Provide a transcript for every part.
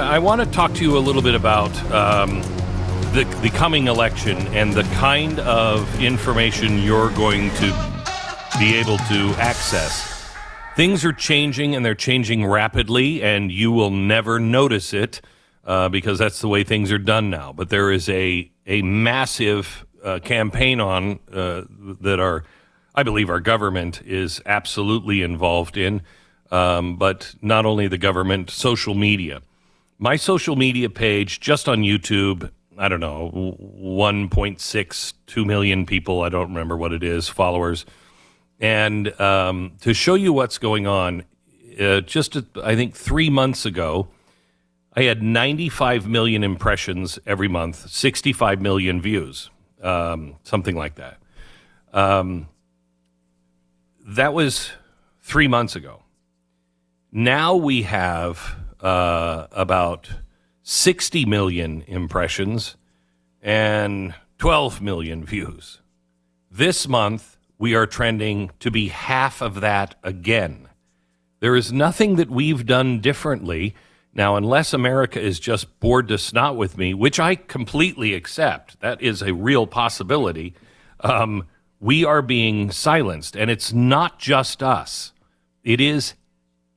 I want to talk to you a little bit about the coming election and the kind of information you're going to be able to access. Things are changing, and they're changing rapidly, and you will never notice it because that's the way things are done now. But there is a massive campaign on that I believe our government is absolutely involved in, but not only the government, social media. My social media page, just on YouTube, I don't know, 1.62 million people, I don't remember what it is, followers. And to show you what's going on, I think 3 months ago, I had 95 million impressions every month, 65 million views, something like that. That was 3 months ago. Now we have about 60 million impressions and 12 million views. This month, we are trending to be half of that again. There is nothing that we've done differently. Now, unless America is just bored to snot with me, which I completely accept, that is a real possibility, we are being silenced. And it's not just us. It is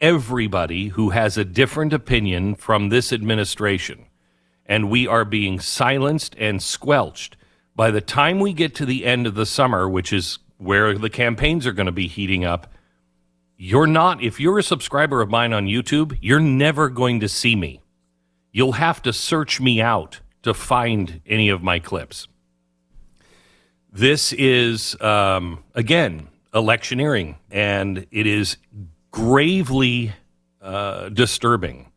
everybody who has a different opinion from this administration. And we are being silenced and squelched. By the time we get to the end of the summer, which is where the campaigns are going to be heating up, if you're a subscriber of mine on YouTube, you're never going to see me. You'll have to search me out to find any of my clips. This is, again, electioneering, and it is gravely disturbing.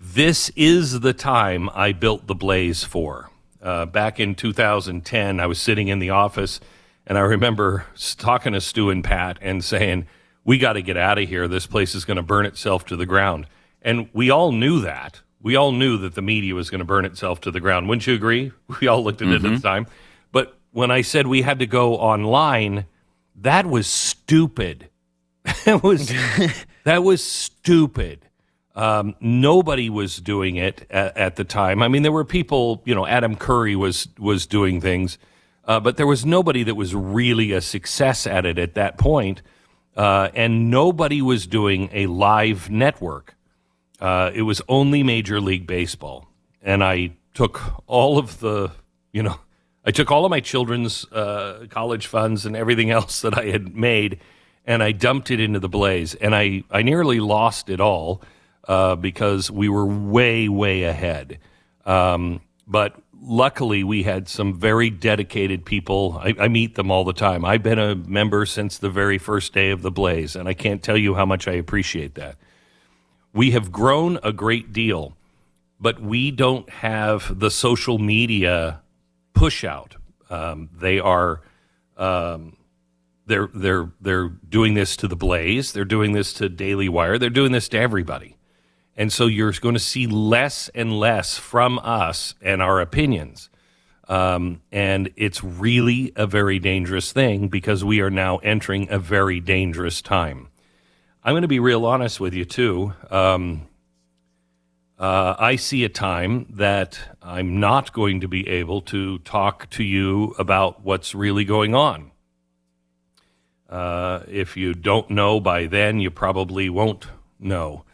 This is the time I built the Blaze for. Back in 2010, I was sitting in the office, and I remember talking to Stu and Pat and saying, we got to get out of here. This place is going to burn itself to the ground. And we all knew that. We all knew that the media was going to burn itself to the ground. Wouldn't you agree? We all looked at it at the time. But when I said we had to go online, that was stupid. That was stupid. Nobody was doing it at the time. I mean, there were people, Adam Curry was doing things, but there was nobody that was really a success at it at that point, and nobody was doing a live network. It was only Major League Baseball, and I took all of my children's college funds and everything else that I had made, and I dumped it into the Blaze, and I nearly lost it all because we were way, way ahead. But luckily, we had some very dedicated people. I meet them all the time. I've been a member since the very first day of the Blaze, and I can't tell you how much I appreciate that. We have grown a great deal, but we don't have the social media push out. They are they're doing this to the Blaze. They're doing this to Daily Wire. They're doing this to everybody. And so you're going to see less and less from us and our opinions. And it's really a very dangerous thing because we are now entering a very dangerous time. I'm going to be real honest with you, too. I see a time that I'm not going to be able to talk to you about what's really going on. If you don't know by then, you probably won't know.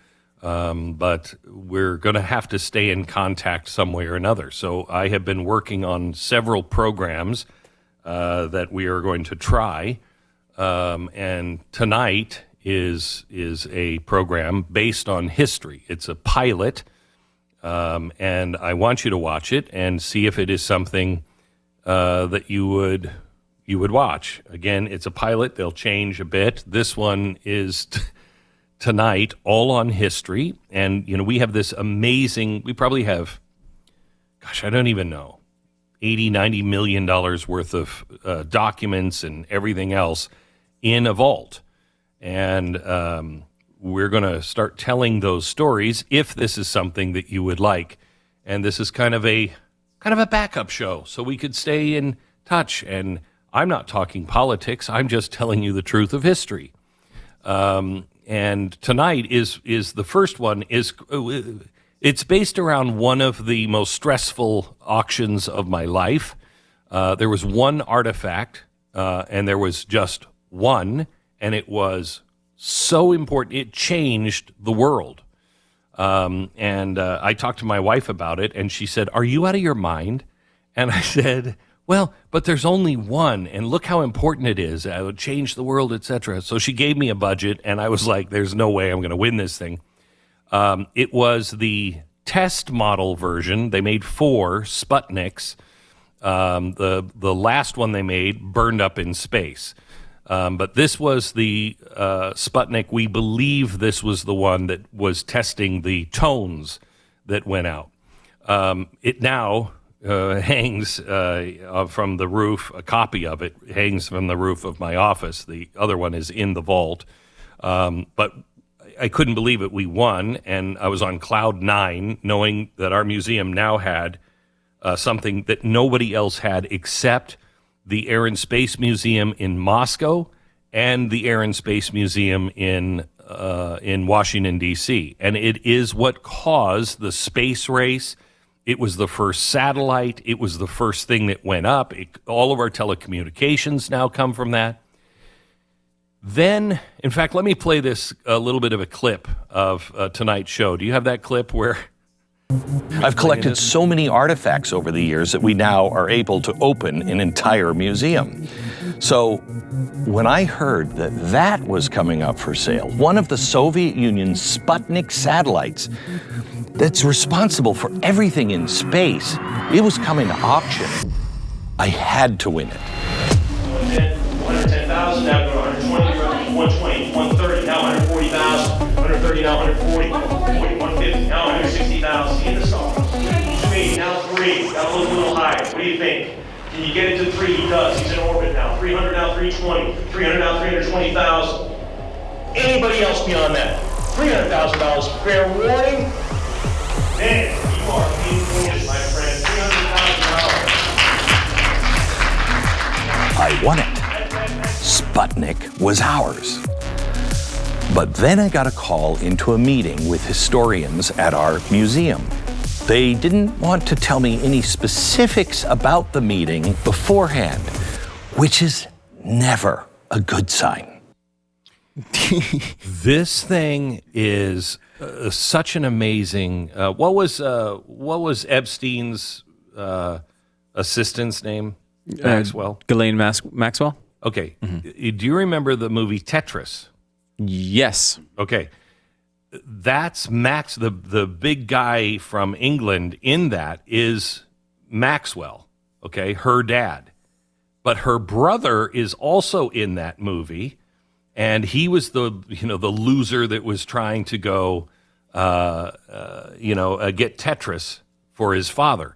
But we're going to have to stay in contact some way or another. So I have been working on several programs that we are going to try. And tonight is a program based on history. It's a pilot, and I want you to watch it and see if it is something that you would watch. Again, it's a pilot. They'll change a bit. This one is tonight, all on history. And, we have this amazing, we probably have, I don't even know, $80-90 million worth of documents and everything else in a vault. And we're going to start telling those stories if this is something that you would like. And this is kind of a backup show, so we could stay in touch. And I'm not talking politics. I'm just telling you the truth of history. And tonight is the first one is, It's based around one of the most stressful auctions of my life. There was one artifact, and there was just one, and it was so important. It changed the world. And I talked to my wife about it, and she said, "Are you out of your mind?" And I said, "Well, but there's only one, and look how important it is. It would change the world, etc." So she gave me a budget, and I was like, "There's no way I'm going to win this thing." It was the test model version. They made 4 Sputniks. The last one they made burned up in space. But this was the Sputnik. We believe this was the one that was testing the tones that went out. It now hangs from the roof. A copy of it hangs from the roof of my office. The other one is in the vault. But I couldn't believe it. We won, and I was on cloud 9, knowing that our museum now had something that nobody else had except the Air and Space Museum in Moscow and the Air and Space Museum in Washington, D.C. And it is what caused the space race. It was the first satellite. It was the first thing that went up. All of our telecommunications now come from that. Then, in fact, let me play this a little bit of a clip of tonight's show. Do you have that clip where... I've collected so many artifacts over the years that we now are able to open an entire museum. So when I heard that that was coming up for sale, one of the Soviet Union's Sputnik satellites that's responsible for everything in space, it was coming to auction. I had to win it. 110,000, now go to 120, 120, 130, now 140,000, 130, now 140, 150, now 160,000. See the stars. 280, now 3. Got to look a little higher. What do you think? Can you get it to 3? He does. He's in orbit now. 300, now 320. 300, now 320,000. Anybody else beyond that? $300,000. Fair warning. Man, you are being foolish, my friend. $300,000. I won it. Sputnik was ours. But then I got a call into a meeting with historians at our museum. They didn't want to tell me any specifics about the meeting beforehand, which is never a good sign. This thing is such an amazing... what was Epstein's assistant's name? Maxwell? Ghislaine Maxwell? Okay. Mm-hmm. Do you remember the movie Tetris? Yes. Okay. That's Max, the big guy from England in that is Maxwell, okay, her dad. But her brother is also in that movie, and he was the loser that was trying to go, get Tetris for his father.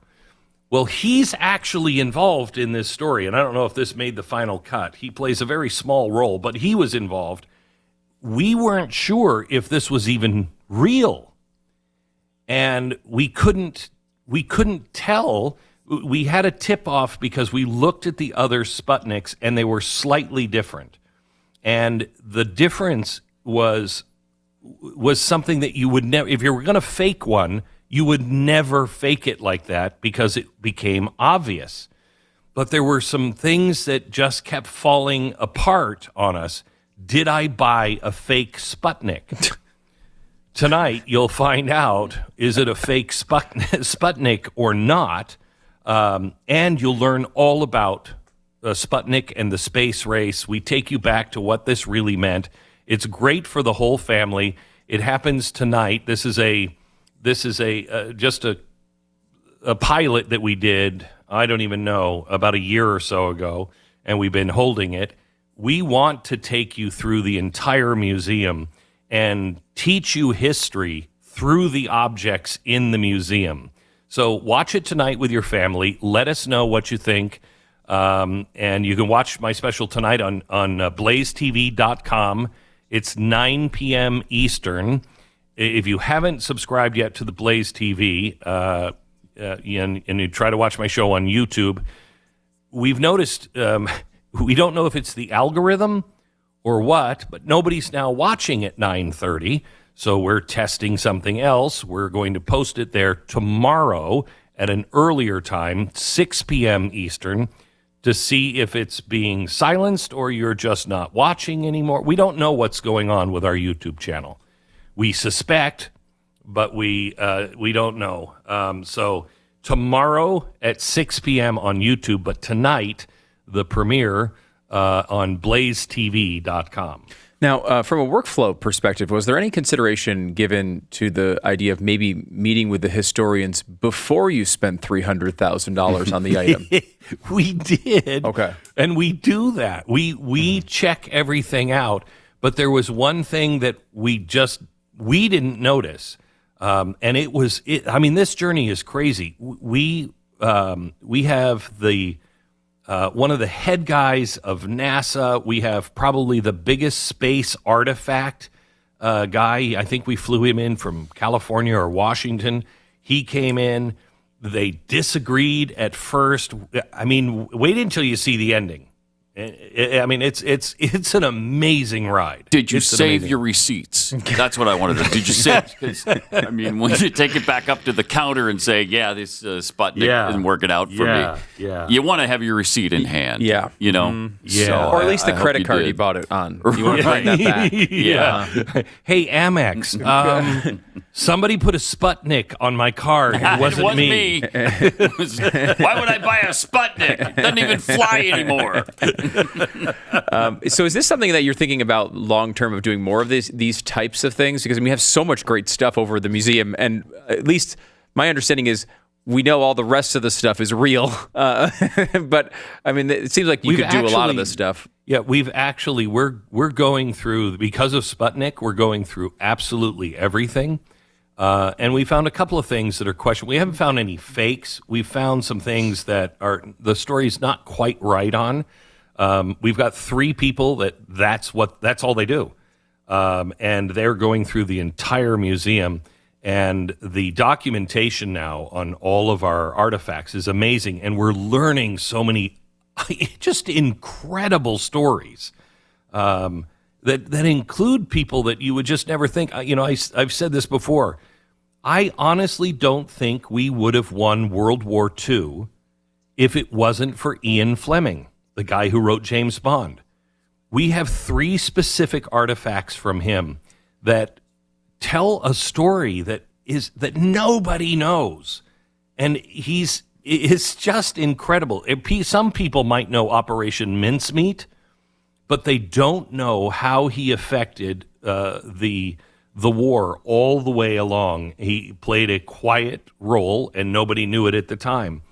Well, he's actually involved in this story, and I don't know if this made the final cut. He plays a very small role, but he was involved. We weren't sure if this was even real, and we couldn't tell. We had a tip-off because we looked at the other Sputniks, and they were slightly different. And the difference was something that you would never, if you were going to fake one, you would never fake it like that because it became obvious. But there were some things that just kept falling apart on us. Did I buy a fake Sputnik? Tonight, you'll find out, is it a fake Sputnik or not? And you'll learn all about Sputnik and the space race. We take you back to what this really meant. It's great for the whole family. It happens tonight. This is just a pilot that we did, I don't even know, about a year or so ago, and we've been holding it. We want to take you through the entire museum and teach you history through the objects in the museum. So watch it tonight with your family. Let us know what you think. And you can watch my special tonight on blazetv.com. It's 9 p.m. Eastern. If you haven't subscribed yet to the Blaze TV, and you try to watch my show on YouTube, we've noticed, we don't know if it's the algorithm or what, but nobody's now watching at 9:30. So we're testing something else. We're going to post it there tomorrow at an earlier time, 6 p.m. Eastern, to see if it's being silenced or you're just not watching anymore. We don't know what's going on with our YouTube channel. We suspect, but we don't know. So tomorrow at 6 p.m. on YouTube, but tonight, the premiere on blazetv.com. Now, from a workflow perspective, was there any consideration given to the idea of maybe meeting with the historians before you spent $300,000 on the item? We did. Okay. And we do that. We check everything out, but there was one thing that we didn't notice. And this journey is crazy. We have the one of the head guys of NASA. We have probably the biggest space artifact guy. I think we flew him in from California or Washington. He came in. They disagreed at first. I mean, wait until you see the ending. I mean, it's an amazing ride. Did you save your receipts? That's what I wanted to. Did you save? I mean, when you take it back up to the counter and say, "Yeah, this Sputnik isn't working out for me," you want to have Mm-hmm. your receipt in hand. Yeah, you know, Yeah. or at least the I hope credit you card did. you bought it on. You want to bring that back. Yeah. Hey, Amex, somebody put a Sputnik on my card. It wasn't it was me. Why would I buy a Sputnik? It doesn't even fly anymore. So is this something that you're thinking about long term of doing more of these types of things? Because we have so much great stuff over at the museum, and at least my understanding is we know all the rest of the stuff is real. But I mean, it seems like you could do a lot of this stuff. Yeah, we're going through, because of Sputnik, we're going through absolutely everything. And we found a couple of things that are questionable. We haven't found any fakes. We've found some things that the story's not quite right on. We've got 3 people that's all they do. And they're going through the entire museum. And the documentation now on all of our artifacts is amazing. And we're learning so many just incredible stories that include people that you would just never think. I've said this before. I honestly don't think we would have won World War II if it wasn't for Ian Fleming, the guy who wrote James Bond. We have 3 specific artifacts from him that tell a story that nobody knows. And it's just incredible. Some people might know Operation Mincemeat, but they don't know how he affected the war all the way along. He played a quiet role, and nobody knew it at the time.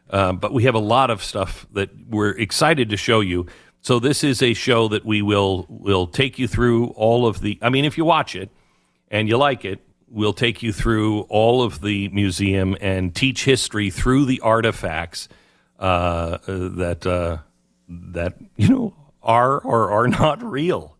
But we have a lot of stuff that we're excited to show you. So this is a show that we'll take you through all of the. I mean, if you watch it and you like it, we'll take you through all of the museum and teach history through the artifacts that are or are not real.